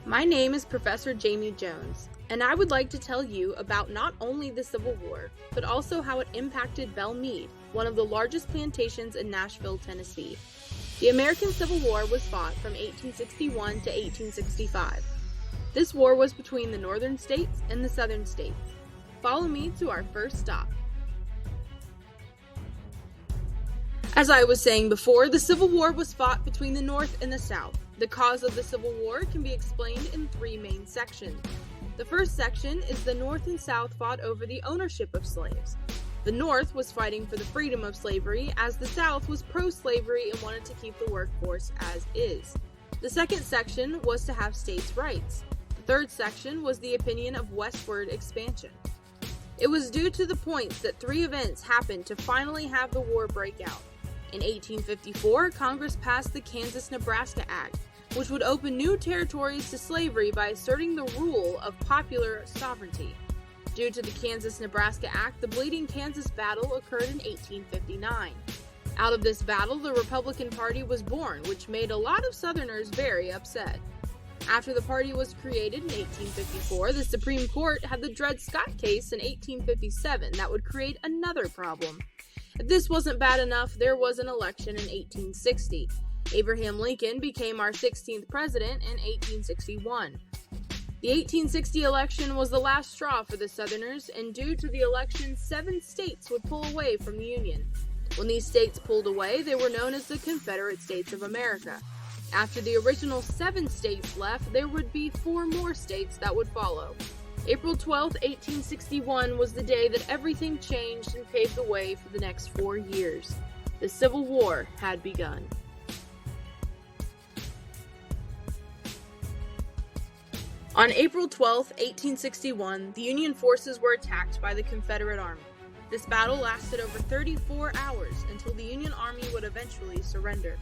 My name is Professor Jamie Jones, and I would like to tell you about not only the Civil War, but also how it impacted Belle Meade, one of the largest plantations in Nashville, Tennessee. The American Civil War was fought from 1861 to 1865. This war was between the northern states and the southern states. Follow me to our first stop. As I was saying before, the Civil War was fought between the North and the South. The cause of the Civil War can be explained in three main sections. The first section is the North and South fought over the ownership of slaves. The North was fighting for the freedom of slavery, as the South was pro-slavery and wanted to keep the workforce as is. The second section was to have states' rights. The third section was the opinion of westward expansion. It was due to the points that three events happened to finally have the war break out. In 1854, Congress passed the Kansas-Nebraska Act, which would open new territories to slavery by asserting the rule of popular sovereignty. Due to the Kansas-Nebraska Act, the Bleeding Kansas Battle occurred in 1859. Out of this battle, the Republican Party was born, which made a lot of Southerners very upset. After the party was created in 1854, the Supreme Court had the Dred Scott case in 1857 that would create another problem. If this wasn't bad enough, there was an election in 1860. Abraham Lincoln became our 16th president in 1861. The 1860 election was the last straw for the Southerners, and due to the election, 7 states would pull away from the Union. When these states pulled away, they were known as the Confederate States of America. After the original 7 states left, there would be 4 more states that would follow. April 12, 1861 was the day that everything changed and paved the way for the next 4 years. The Civil War had begun. On April 12, 1861, the Union forces were attacked by the Confederate Army. This battle lasted over 34 hours until the Union Army would eventually surrender.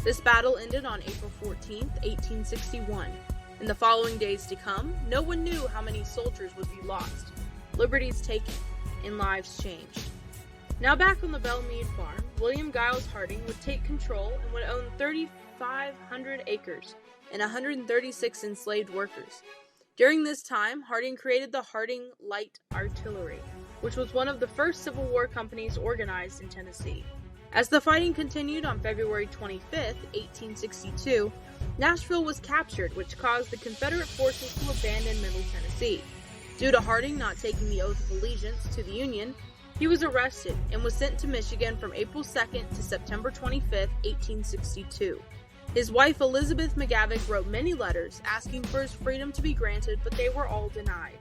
This battle ended on April 14, 1861. In the following days to come, no one knew how many soldiers would be lost, liberties taken, and lives changed. Now back on the Belle Meade farm, William Giles Harding would take control and would own 3,500 acres and 136 enslaved workers. During this time, Harding created the Harding Light Artillery, which was one of the first Civil War companies organized in Tennessee. As the fighting continued on February 25, 1862, Nashville was captured, which caused the Confederate forces to abandon Middle Tennessee. Due to Harding not taking the oath of allegiance to the Union, he was arrested and was sent to Michigan from April 2nd to September 25, 1862. His wife Elizabeth McGavick wrote many letters asking for his freedom to be granted, but they were all denied.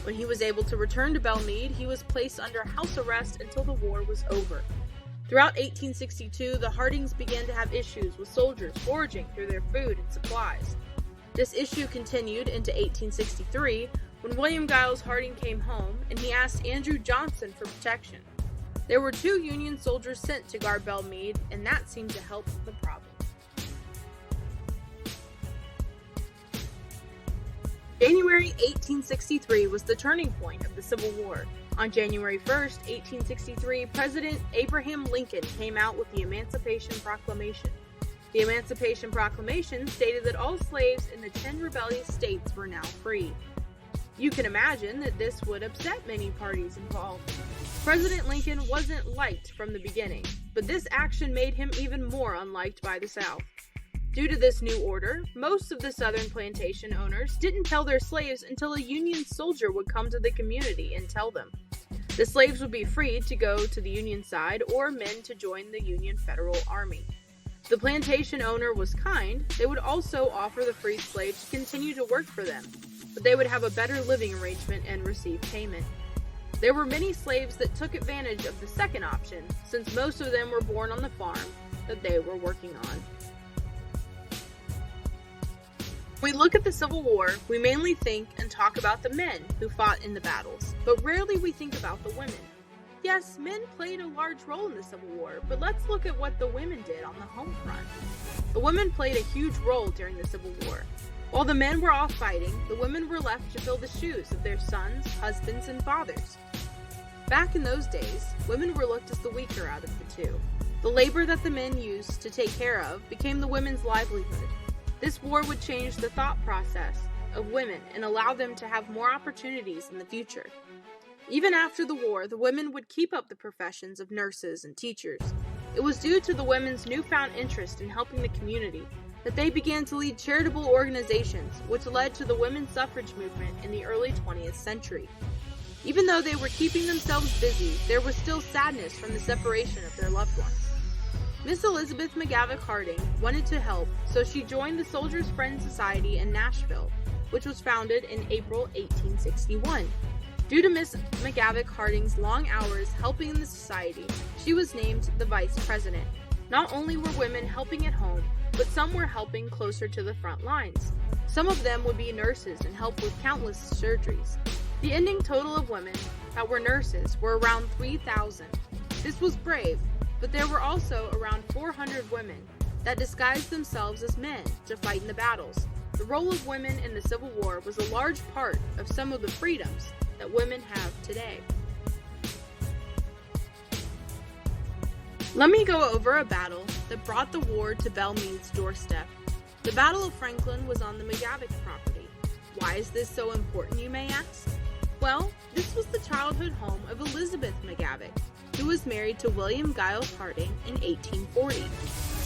When he was able to return to Belle Meade, he was placed under house arrest until the war was over. Throughout 1862, the Hardings began to have issues with soldiers foraging through their food and supplies. This issue continued into 1863, when William Giles Harding came home and he asked Andrew Johnson for protection. There were 2 Union soldiers sent to guard Belle Meade, and that seemed to help the problem. January 1863 was the turning point of the Civil War. On January 1, 1863, President Abraham Lincoln came out with the Emancipation Proclamation. The Emancipation Proclamation stated that all slaves in the 10 rebellious states were now free. You can imagine that this would upset many parties involved. President Lincoln wasn't liked from the beginning, but this action made him even more unliked by the South. Due to this new order, most of the Southern plantation owners didn't tell their slaves until a Union soldier would come to the community and tell them. The slaves would be freed to go to the Union side or men to join the Union Federal Army. If the plantation owner was kind, they would also offer the freed slave to continue to work for them, but they would have a better living arrangement and receive payment. There were many slaves that took advantage of the second option, since most of them were born on the farm that they were working on. When we look at the Civil War, we mainly think and talk about the men who fought in the battles, but rarely we think about the women. Yes, men played a large role in the Civil War, but let's look at what the women did on the home front. The women played a huge role during the Civil War. While the men were off fighting, the women were left to fill the shoes of their sons, husbands, and fathers. Back in those days, women were looked as the weaker out of the two. The labor that the men used to take care of became the women's livelihood. This war would change the thought process of women and allow them to have more opportunities in the future. Even after the war, the women would keep up the professions of nurses and teachers. It was due to the women's newfound interest in helping the community that they began to lead charitable organizations, which led to the women's suffrage movement in the early 20th century. Even though they were keeping themselves busy, there was still sadness from the separation of their loved ones. Miss Elizabeth McGavick Harding wanted to help, so she joined the Soldiers' Friends Society in Nashville, which was founded in April 1861. Due to Miss McGavick Harding's long hours helping the society, she was named the vice president. Not only were women helping at home, but some were helping closer to the front lines. Some of them would be nurses and help with countless surgeries. The ending total of women that were nurses were around 3,000. This was brave, but there were also around 400 women that disguised themselves as men to fight in the battles. The role of women in the Civil War was a large part of some of the freedoms that women have today. Let me go over a battle that brought the war to Belle Meade's doorstep. The Battle of Franklin was on the McGavick property. Why is this so important, you may ask? Well, this was the childhood home of Elizabeth McGavick, who was married to William Giles Harding in 1840.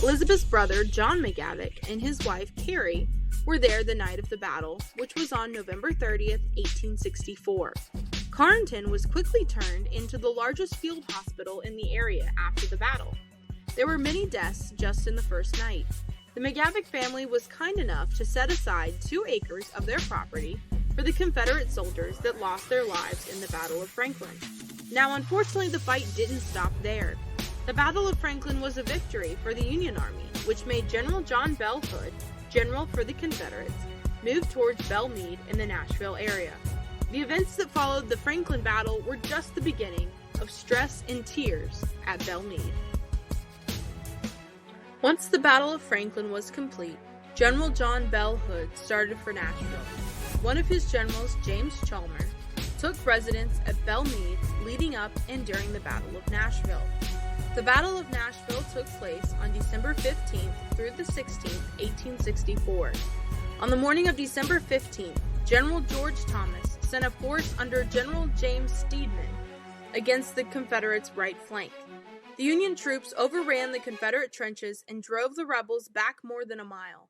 Elizabeth's brother, John McGavick, and his wife, Carrie, were there the night of the battle, which was on November 30th, 1864. Carrington was quickly turned into the largest field hospital in the area after the battle. There were many deaths just in the first night. The McGavick family was kind enough to set aside 2 acres of their property for the Confederate soldiers that lost their lives in the Battle of Franklin. Now, unfortunately, the fight didn't stop there. The Battle of Franklin was a victory for the Union Army, which made General John Bell Hood, general for the Confederates, move towards Belle Meade in the Nashville area. The events that followed the Franklin battle were just the beginning of stress and tears at Belle Meade. Once the Battle of Franklin was complete, General John Bell Hood started for Nashville. One of his generals, James Chalmers, took residence at Belle Meade leading up and during the Battle of Nashville. The Battle of Nashville took place on December 15th through the 16th, 1864. On the morning of December 15th, General George Thomas sent a force under General James Steedman against the Confederates' right flank. The Union troops overran the Confederate trenches and drove the rebels back more than a mile.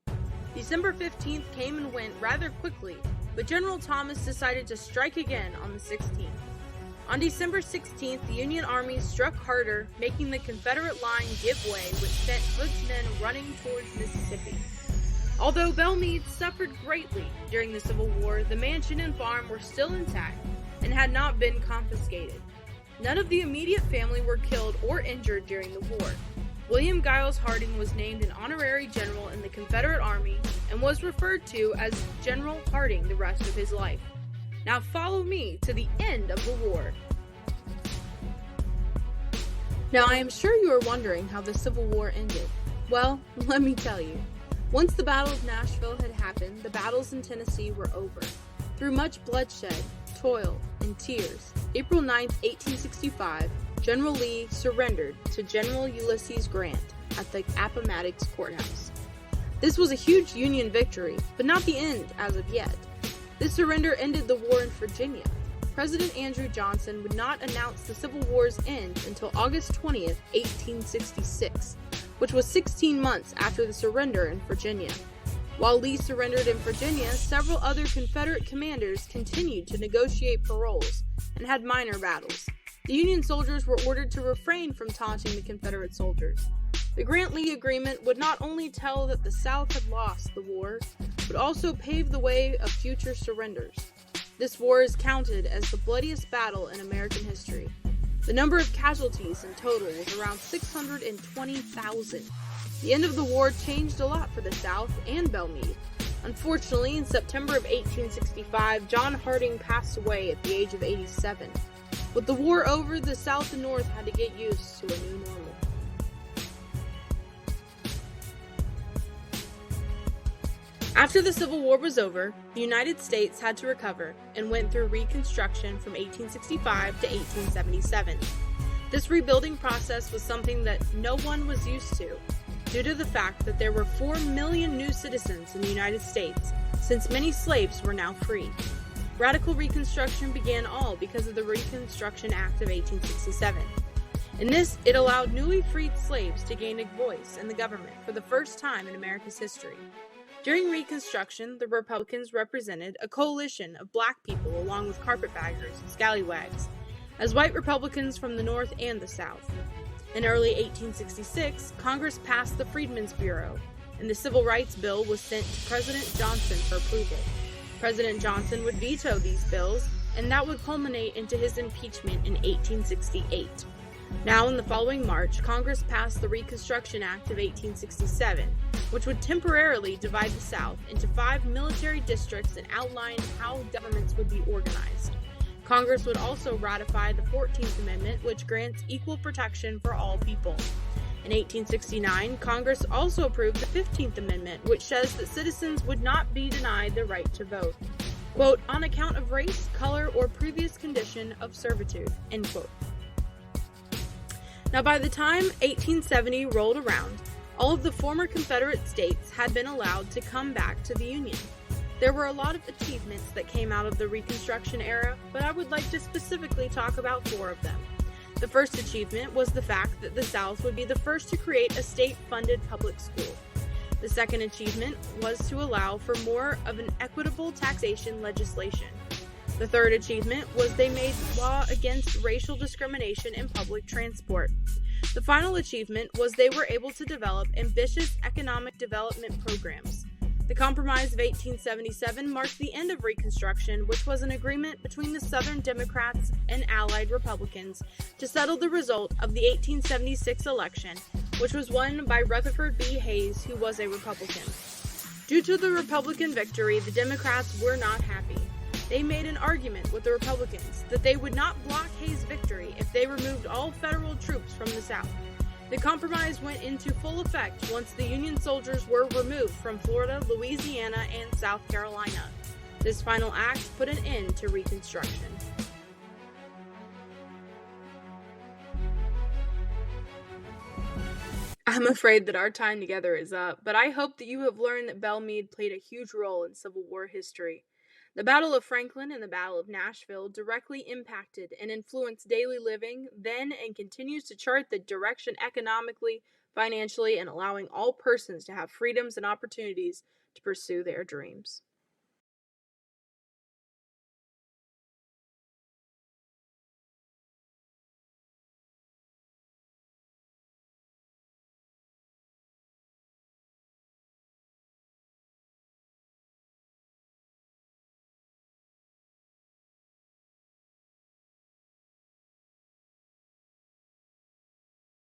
December 15th came and went rather quickly, but General Thomas decided to strike again on the 16th. On December 16th, the Union Army struck harder, making the Confederate line give way, which sent Hood's men running towards Mississippi. Although Belle Meade suffered greatly during the Civil War, the mansion and farm were still intact and had not been confiscated. None of the immediate family were killed or injured during the war. William Giles Harding was named an honorary general in the Confederate Army and was referred to as General Harding the rest of his life. Now follow me to the end of the war. Now I am sure you are wondering how the Civil War ended. Well, let me tell you. Once the Battle of Nashville had happened, the battles in Tennessee were over. Through much bloodshed, toil, and tears, April 9, 1865, General Lee surrendered to General Ulysses Grant at the Appomattox Courthouse. This was a huge Union victory, but not the end as of yet. This surrender ended the war in Virginia. President Andrew Johnson would not announce the Civil War's end until August 20, 1866, which was 16 months after the surrender in Virginia. While Lee surrendered in Virginia, several other Confederate commanders continued to negotiate paroles and had minor battles. The Union soldiers were ordered to refrain from taunting the Confederate soldiers. The Grant-Lee Agreement would not only tell that the South had lost the war, but also pave the way of future surrenders. This war is counted as the bloodiest battle in American history. The number of casualties in total was around 620,000. The end of the war changed a lot for the South and Belle Meade. Unfortunately, in September of 1865, John Harding passed away at the age of 87. With the war over, the South and North had to get used to a new normal. After the Civil War was over, the United States had to recover and went through Reconstruction from 1865 to 1877. This rebuilding process was something that no one was used to, due to the fact that there were 4 million new citizens in the United States since many slaves were now free. Radical Reconstruction began all because of the Reconstruction Act of 1867. In this, it allowed newly freed slaves to gain a voice in the government for the first time in America's history. During Reconstruction, the Republicans represented a coalition of black people along with carpetbaggers and scallywags, as white Republicans from the North and the South. In early 1866, Congress passed the Freedmen's Bureau, and the Civil Rights Bill was sent to President Johnson for approval. President Johnson would veto these bills, and that would culminate into his impeachment in 1868. Now, in the following March, Congress passed the Reconstruction Act of 1867, which would temporarily divide the South into 5 military districts and outline how governments would be organized. Congress would also ratify the 14th Amendment, which grants equal protection for all people. In 1869, Congress also approved the 15th Amendment, which says that citizens would not be denied the right to vote, quote, on account of race, color, or previous condition of servitude, end quote. Now, by the time 1870 rolled around, all of the former Confederate states had been allowed to come back to the Union. There were a lot of achievements that came out of the Reconstruction era, but I would like to specifically talk about 4 of them. The first achievement was the fact that the South would be the first to create a state-funded public school. The second achievement was to allow for more of an equitable taxation legislation. The third achievement was they made law against racial discrimination in public transport. The final achievement was they were able to develop ambitious economic development programs. The Compromise of 1877 marked the end of Reconstruction, which was an agreement between the Southern Democrats and Allied Republicans to settle the result of the 1876 election, which was won by Rutherford B. Hayes, who was a Republican. Due to the Republican victory, the Democrats were not happy. They made an argument with the Republicans that they would not block Hayes' victory if they removed all federal troops from the South. The compromise went into full effect once the Union soldiers were removed from Florida, Louisiana, and South Carolina. This final act put an end to Reconstruction. I'm afraid that our time together is up, but I hope that you have learned that Belle Meade played a huge role in Civil War history. The Battle of Franklin and the Battle of Nashville directly impacted and influenced daily living then and continues to chart the direction economically, financially, and allowing all persons to have freedoms and opportunities to pursue their dreams.